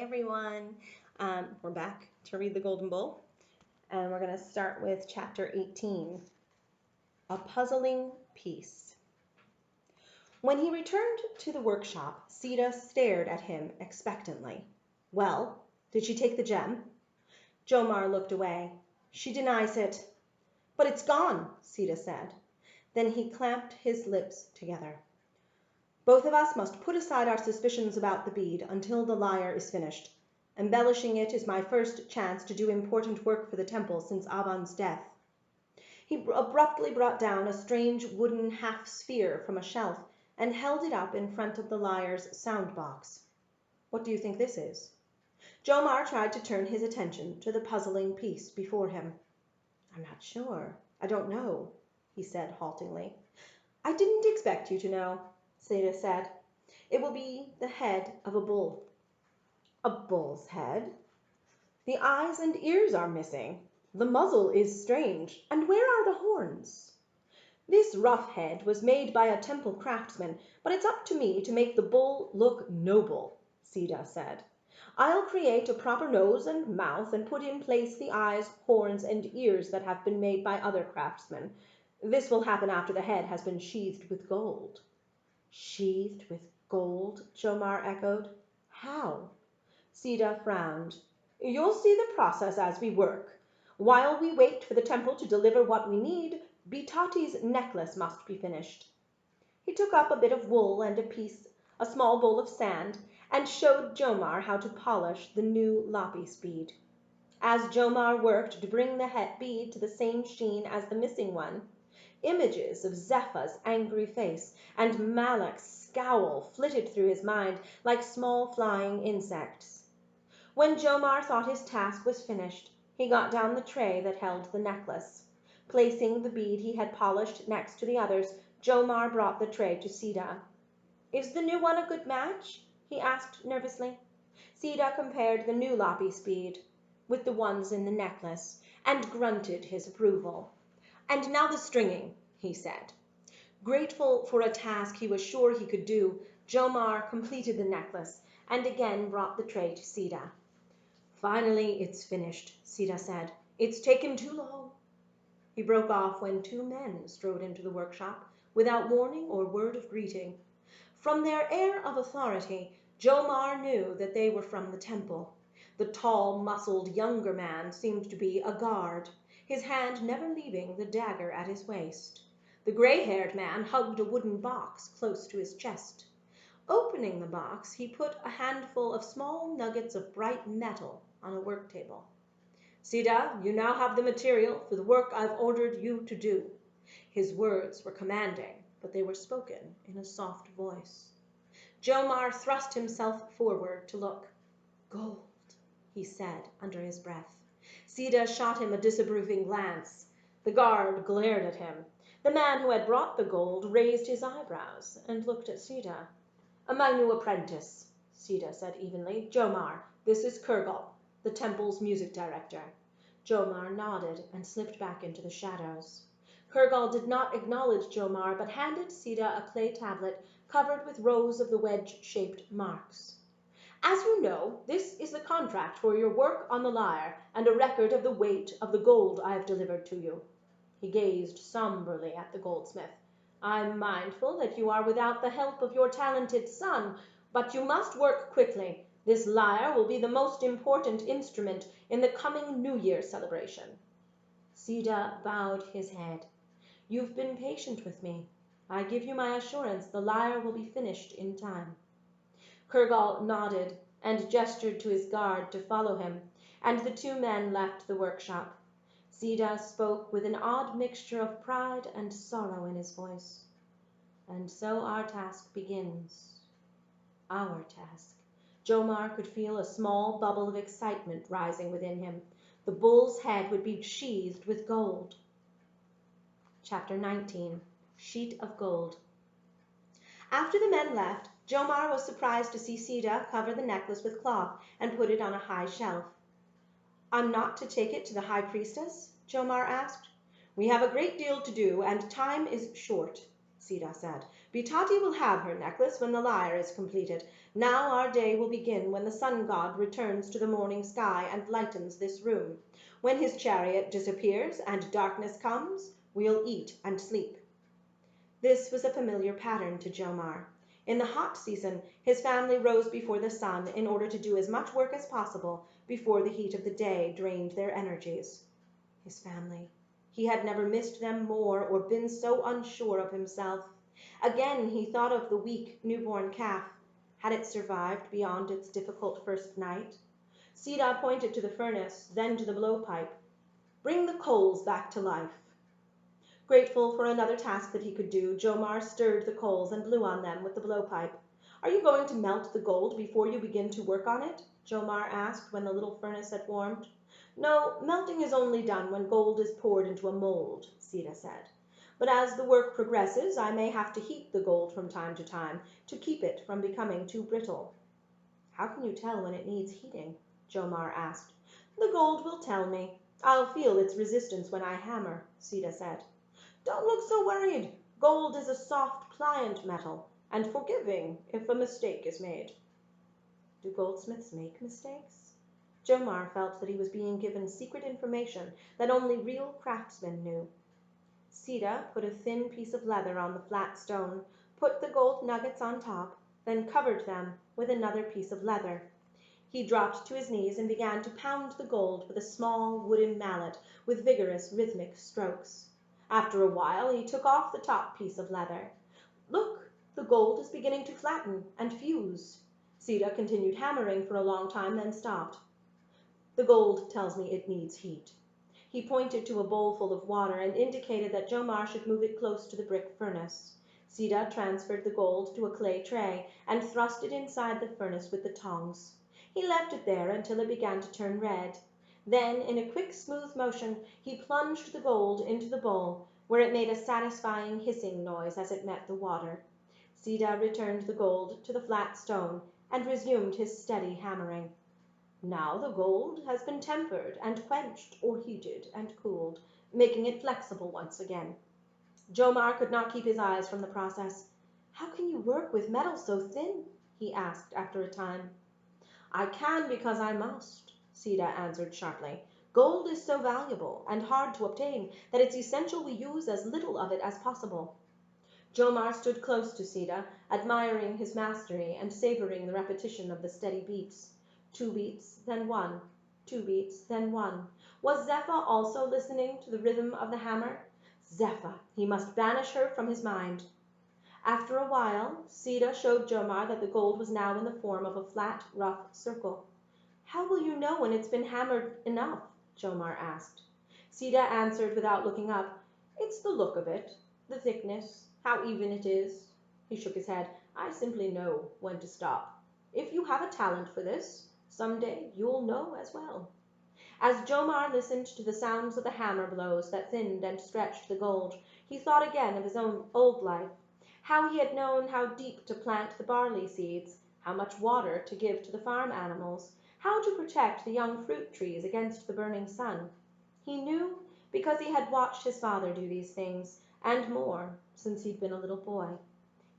Everyone. We're back to read the Golden Bull, and we're going to start with chapter 18, A Puzzling Piece. When he returned to the workshop, Sita stared at him expectantly. Well, did she take the gem? Jomar looked away. She denies it. But it's gone, Sita said. Then he clamped his lips together. Both of us must put aside our suspicions about the bead until the lyre is finished. Embellishing it is my first chance to do important work for the temple since Avan's death. He abruptly brought down a strange wooden half-sphere from a shelf and held it up in front of the lyre's sound box. What do you think this is? Jomar tried to turn his attention to the puzzling piece before him. I'm not sure. I don't know, he said haltingly. I didn't expect you to know, Sita said. It will be the head of a bull. A bull's head? The eyes and ears are missing. The muzzle is strange. And where are the horns? This rough head was made by a temple craftsman, but it's up to me to make the bull look noble, Sita said. I'll create a proper nose and mouth and put in place the eyes, horns, and ears that have been made by other craftsmen. This will happen after the head has been sheathed with gold. Sheathed with gold? Jomar echoed. How? Sita frowned. You'll see the process as we work. While we wait for the temple to deliver what we need, Bitati's necklace must be finished. He took up a bit of wool and a small bowl of sand, and showed Jomar how to polish the new lapis bead. As Jomar worked to bring the bead to the same sheen as the missing one, images of Zepha's angry face and Malak's scowl flitted through his mind like small flying insects. When Jomar thought his task was finished, he got down the tray that held the necklace. Placing the bead he had polished next to the others, Jomar brought the tray to Sita. Is the new one a good match? He asked nervously. Sita compared the new lapis bead with the ones in the necklace and grunted his approval. And now the stringing, he said. Grateful for a task he was sure he could do, Jomar completed the necklace and again brought the tray to Sita. Finally, it's finished, Sita said. It's taken too long. He broke off when two men strode into the workshop without warning or word of greeting. From their air of authority, Jomar knew that they were from the temple. The tall, muscled younger man seemed to be a guard, his hand never leaving the dagger at his waist. The gray-haired man hugged a wooden box close to his chest. Opening the box, he put a handful of small nuggets of bright metal on a work table. Sita, you now have the material for the work I've ordered you to do. His words were commanding, but they were spoken in a soft voice. Jomar thrust himself forward to look. Gold, he said under his breath. Sita shot him a disapproving glance. The guard glared at him. The man who had brought the gold raised his eyebrows and looked at Sita. My new apprentice, Sita said evenly. Jomar, this is Kurgal, the temple's music director. Jomar nodded and slipped back into the shadows. Kurgal did not acknowledge Jomar, but handed Sita a clay tablet covered with rows of the wedge-shaped marks. As you know, this is the contract for your work on the lyre and a record of the weight of the gold I have delivered to you. He gazed somberly at the goldsmith. I'm mindful that you are without the help of your talented son, but you must work quickly. This lyre will be the most important instrument in the coming New Year celebration. Sita bowed his head. You've been patient with me. I give you my assurance the lyre will be finished in time. Kurgal nodded and gestured to his guard to follow him, and the two men left the workshop. Sita spoke with an odd mixture of pride and sorrow in his voice. And so our task begins. Our task. Jomar could feel a small bubble of excitement rising within him. The bull's head would be sheathed with gold. Chapter 19. Sheet of Gold. After the men left, Jomar was surprised to see Sita cover the necklace with cloth and put it on a high shelf. I'm not to take it to the high priestess? Jomar asked. We have a great deal to do, and time is short. Sita said. Bitati will have her necklace when the lyre is completed. Now our day will begin when the sun god returns to the morning sky and lightens this room. When his chariot disappears and darkness comes, we'll eat and sleep. This was a familiar pattern to Jomar. In the hot season, his family rose before the sun in order to do as much work as possible before the heat of the day drained their energies. His family. He had never missed them more or been so unsure of himself. Again he thought of the weak newborn calf. Had it survived beyond its difficult first night? Sita pointed to the furnace, then to the blowpipe. Bring the coals back to life. Grateful for another task that he could do, Jomar stirred the coals and blew on them with the blowpipe. Are you going to melt the gold before you begin to work on it? Jomar asked when the little furnace had warmed. No, melting is only done when gold is poured into a mold, Sita said. But as the work progresses, I may have to heat the gold from time to time to keep it from becoming too brittle. How can you tell when it needs heating? Jomar asked. The gold will tell me. I'll feel its resistance when I hammer, Sita said. Don't look so worried. Gold is a soft, pliant metal, and forgiving if a mistake is made. Do goldsmiths make mistakes? Jomar felt that he was being given secret information that only real craftsmen knew. Sita put a thin piece of leather on the flat stone, put the gold nuggets on top, then covered them with another piece of leather. He dropped to his knees and began to pound the gold with a small wooden mallet with vigorous rhythmic strokes. After a while he took off the top piece of leather. Look, the gold is beginning to flatten and fuse. Sita continued hammering for a long time, then stopped. The gold tells me it needs heat. He pointed to a bowl full of water and indicated that Jomar should move it close to the brick furnace. Sita transferred the gold to a clay tray and thrust it inside the furnace with the tongs. He left it there until it began to turn red. Then, in a quick, smooth motion, he plunged the gold into the bowl, where it made a satisfying hissing noise as it met the water. Sita returned the gold to the flat stone and resumed his steady hammering. Now the gold has been tempered and quenched or heated and cooled, making it flexible once again. Jomar could not keep his eyes from the process. How can you work with metal so thin? He asked after a time. I can because I must, Sita answered sharply. Gold is so valuable and hard to obtain that it's essential we use as little of it as possible. Jomar stood close to Sita, admiring his mastery and savoring the repetition of the steady beats. 2 beats, then 1. 2 beats, then 1. Was Zephyr also listening to the rhythm of the hammer? Zephyr, he must banish her from his mind. After a while, Sita showed Jomar that the gold was now in the form of a flat, rough circle. How will you know when it's been hammered enough? Jomar asked. Sita answered without looking up. It's the look of it, the thickness, how even it is. He shook his head. I simply know when to stop. If you have a talent for this, someday you'll know as well. As Jomar listened to the sounds of the hammer blows that thinned and stretched the gold, he thought again of his own old life, how he had known how deep to plant the barley seeds, how much water to give to the farm animals, how to protect the young fruit trees against the burning sun. He knew because he had watched his father do these things, and more, since he'd been a little boy.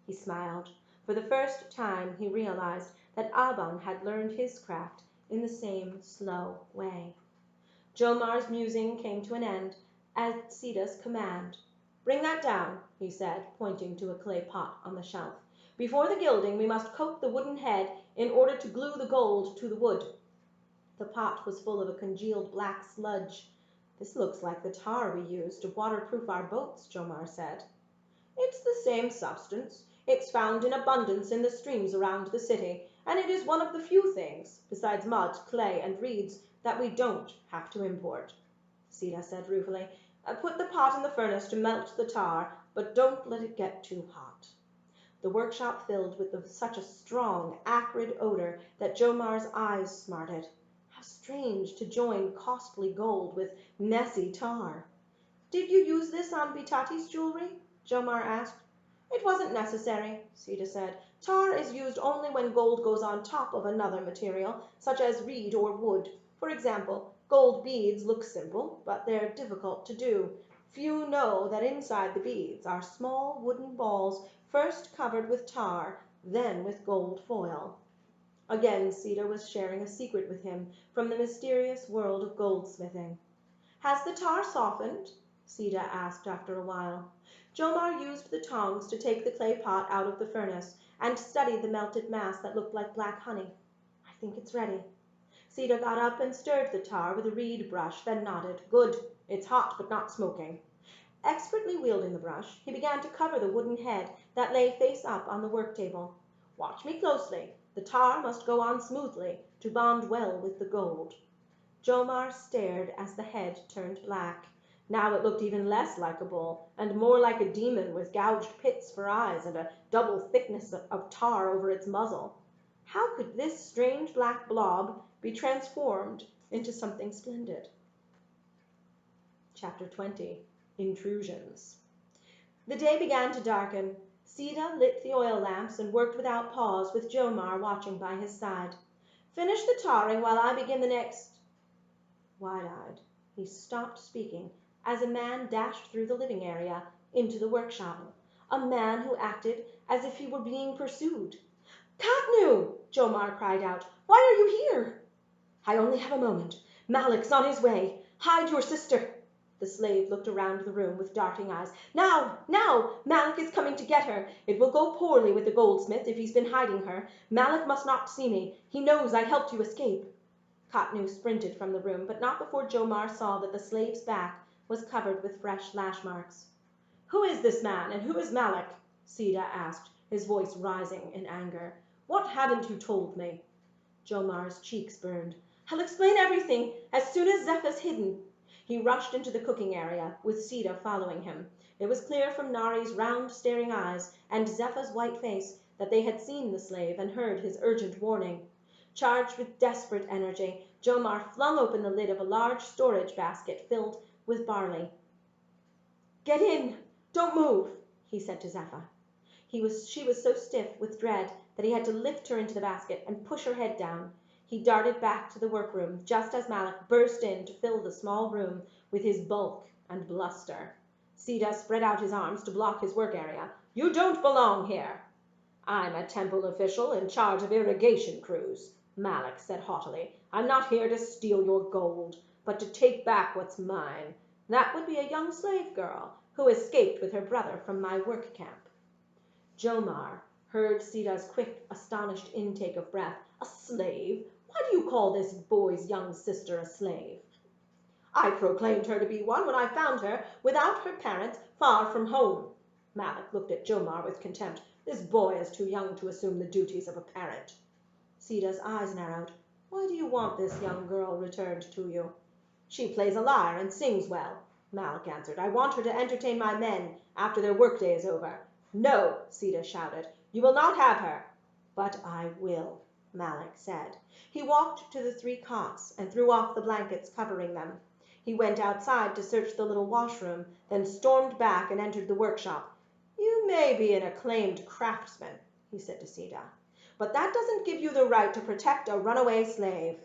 He smiled. For the first time he realized that Aban had learned his craft in the same slow way. Jomar's musing came to an end at Sita's command. Bring that down, he said, pointing to a clay pot on the shelf. Before the gilding we must coat the wooden head in order to glue the gold to the wood. The pot was full of a congealed black sludge. This looks like the tar we use to waterproof our boats, Jomar said. It's the same substance. It's found in abundance in the streams around the city, and it is one of the few things, besides mud, clay, and reeds, that we don't have to import. Sita said ruefully, Put the pot in the furnace to melt the tar, but don't let it get too hot. The workshop filled with such a strong, acrid odor that Jomar's eyes smarted. How strange to join costly gold with messy tar. Did you use this on Bitati's jewelry? Jomar asked. It wasn't necessary, Sita said. Tar is used only when gold goes on top of another material, such as reed or wood. For example, gold beads look simple, but they're difficult to do. Few know that inside the beads are small wooden balls, first covered with tar, then with gold foil. Again Sita was sharing a secret with him from the mysterious world of goldsmithing. "Has the tar softened?" Sita asked after a while. Jomar used the tongs to take the clay pot out of the furnace and studied the melted mass that looked like black honey. "I think it's ready." Sita got up and stirred the tar with a reed brush, then nodded. "Good. It's hot, but not smoking." Expertly wielding the brush, he began to cover the wooden head that lay face up on the work table. "Watch me closely. The tar must go on smoothly to bond well with the gold." Jomar stared as the head turned black. Now it looked even less like a bull, and more like a demon with gouged pits for eyes and a double thickness of tar over its muzzle. How could this strange black blob be transformed into something splendid? Chapter 20. Intrusions. The day began to darken. Sita lit the oil lamps and worked without pause, with Jomar watching by his side. "Finish the tarring while I begin the next." Wide-eyed, he stopped speaking as a man dashed through the living area into the workshop, a man who acted as if he were being pursued. "Katnu!" Jomar cried out. "Why are you here?" "I only have a moment. Malik's on his way. Hide your sister." The slave looked around the room with darting eyes. "Now! Now! Malik is coming to get her. It will go poorly with the goldsmith if he's been hiding her. Malik must not see me. He knows I helped you escape." Katnu sprinted from the room, but not before Jomar saw that the slave's back was covered with fresh lash marks. "Who is this man, and who is Malik?" Sita asked, his voice rising in anger. "What haven't you told me?" Jomar's cheeks burned. "I'll explain everything as soon as Zepha's hidden." He rushed into the cooking area, with Sita following him. It was clear from Nari's round, staring eyes and Zepha's white face that they had seen the slave and heard his urgent warning. Charged with desperate energy, Jomar flung open the lid of a large storage basket filled with barley. "Get in! Don't move!" he said to Zepha. She was so stiff with dread that he had to lift her into the basket and push her head down. He darted back to the workroom just as Malik burst in to fill the small room with his bulk and bluster. Sita spread out his arms to block his work area. "You don't belong here." "I'm a temple official in charge of irrigation crews," Malik said haughtily. "I'm not here to steal your gold, but to take back what's mine. That would be a young slave girl who escaped with her brother from my work camp." Jomar heard Sita's quick, astonished intake of breath. "A slave? Why do you call this boy's young sister a slave?" "I proclaimed her to be one when I found her without her parents, far from home." Malik looked at Jomar with contempt. "This boy is too young to assume the duties of a parent." Sita's eyes narrowed. "Why do you want this young girl returned to you?" "She plays a lyre and sings well," Malik answered. "I want her to entertain my men after their workday is over." "No!" Sita shouted. "You will not have her." "But I will," Malik said. He walked to the 3 cots and threw off the blankets covering them. He went outside to search the little washroom, then stormed back and entered the workshop. "You may be an acclaimed craftsman," he said to Sita, "but that doesn't give you the right to protect a runaway slave."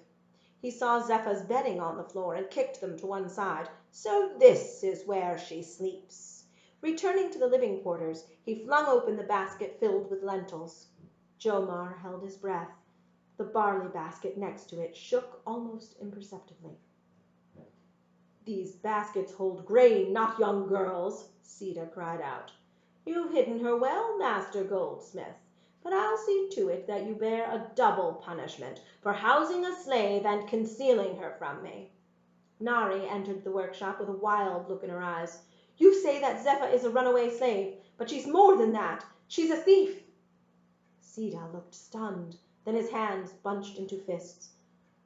He saw Zepha's bedding on the floor and kicked them to one side. "So this is where she sleeps." Returning to the living quarters, he flung open the basket filled with lentils. Jomar held his breath. The barley basket next to it shook almost imperceptibly. "These baskets hold grain, not young girls," Sita cried out. "You've hidden her well, Master Goldsmith, but I'll see to it that you bear a double punishment for housing a slave and concealing her from me." Nari entered the workshop with a wild look in her eyes. "You say that Zepha is a runaway slave, but she's more than that. She's a thief." Sita looked stunned, then his hands bunched into fists.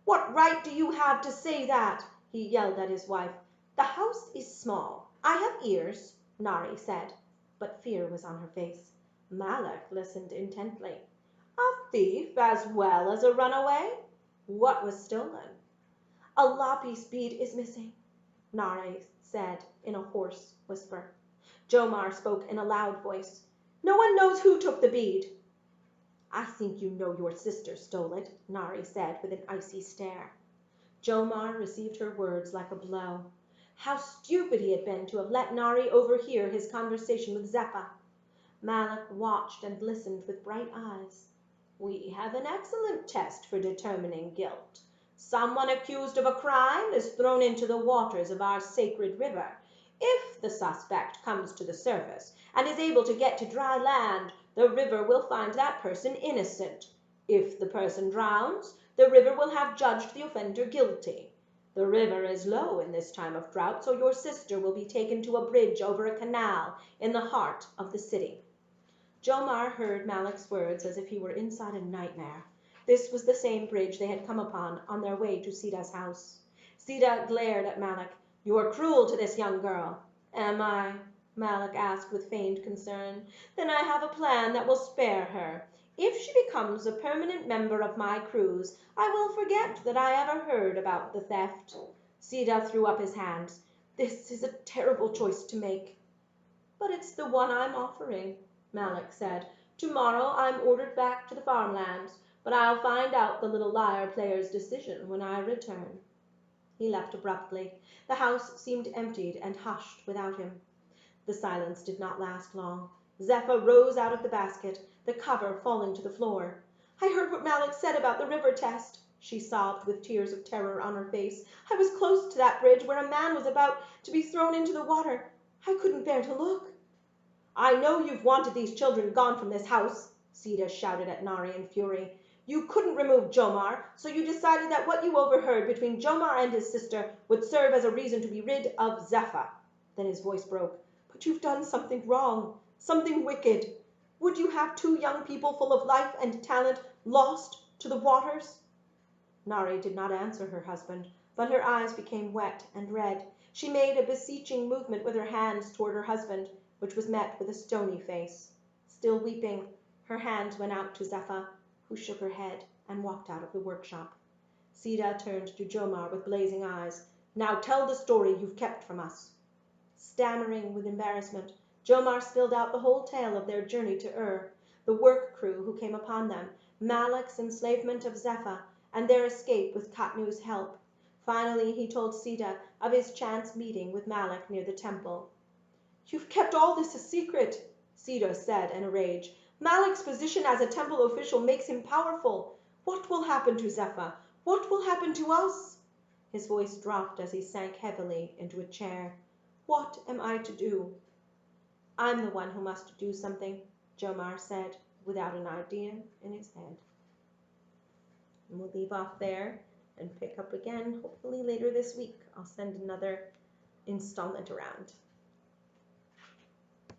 "What right do you have to say that?" he yelled at his wife. "The house is small. I have ears," Nari said, but fear was on her face. Malik listened intently. "A thief as well as a runaway? What was stolen?" "A lapis bead is missing," Nari said in a hoarse whisper. Jomar spoke in a loud voice. "No one knows who took the bead." "I think you know your sister stole it," Nari said with an icy stare. Jomar received her words like a blow. How stupid he had been to have let Nari overhear his conversation with Zeppa. Malak watched and listened with bright eyes. "We have an excellent test for determining guilt. Someone accused of a crime is thrown into the waters of our sacred river. If the suspect comes to the surface and is able to get to dry land, the river will find that person innocent. If the person drowns, the river will have judged the offender guilty. The river is low in this time of drought, so your sister will be taken to a bridge over a canal in the heart of the city." Jomar heard Malak's words as if he were inside a nightmare. This was the same bridge they had come upon on their way to Sida's house. Sida glared at Malak. "You are cruel to this young girl." "Am I?" Malak asked with feigned concern. "Then I have a plan that will spare her. If she becomes a permanent member of my crews, I will forget that I ever heard about the theft." Sida threw up his hands. "This is a terrible choice to make." "But it's the one I'm offering," Malak said. "Tomorrow I'm ordered back to the farmlands, but I'll find out the little lyre player's decision when I return." He left abruptly. The house seemed emptied and hushed without him. The silence did not last long. Zepha rose out of the basket, the cover falling to the floor. "I heard what Malak said about the river test," she sobbed with tears of terror on her face. "I was close to that bridge where a man was about to be thrown into the water. I couldn't bear to look." "I know you've wanted these children gone from this house," Sida shouted at Nari in fury. "You couldn't remove Jomar, so you decided that what you overheard between Jomar and his sister would serve as a reason to be rid of Zepha." Then his voice broke. "But you've done something wrong, something wicked. Would you have two young people full of life and talent lost to the waters?" Nari did not answer her husband, but her eyes became wet and red. She made a beseeching movement with her hands toward her husband, which was met with a stony face. Still weeping, her hands went out to Zepha, who shook her head and walked out of the workshop. Sida turned to Jomar with blazing eyes. "Now tell the story you've kept from us." Stammering with embarrassment, Jomar spilled out the whole tale of their journey to Ur, the work crew who came upon them, Malak's enslavement of Zepha, and their escape with Katnu's help. Finally he told Sida of his chance meeting with Malak near the temple. "You've kept all this a secret," Sida said in a rage. "Malak's position as a temple official makes him powerful. What will happen to Zepha? What will happen to us?" His voice dropped as he sank heavily into a chair. "What am I to do?" "I'm the one who must do something," Jomar said, without an idea in his head. And we'll leave off there and pick up again hopefully later this week. I'll send another installment around.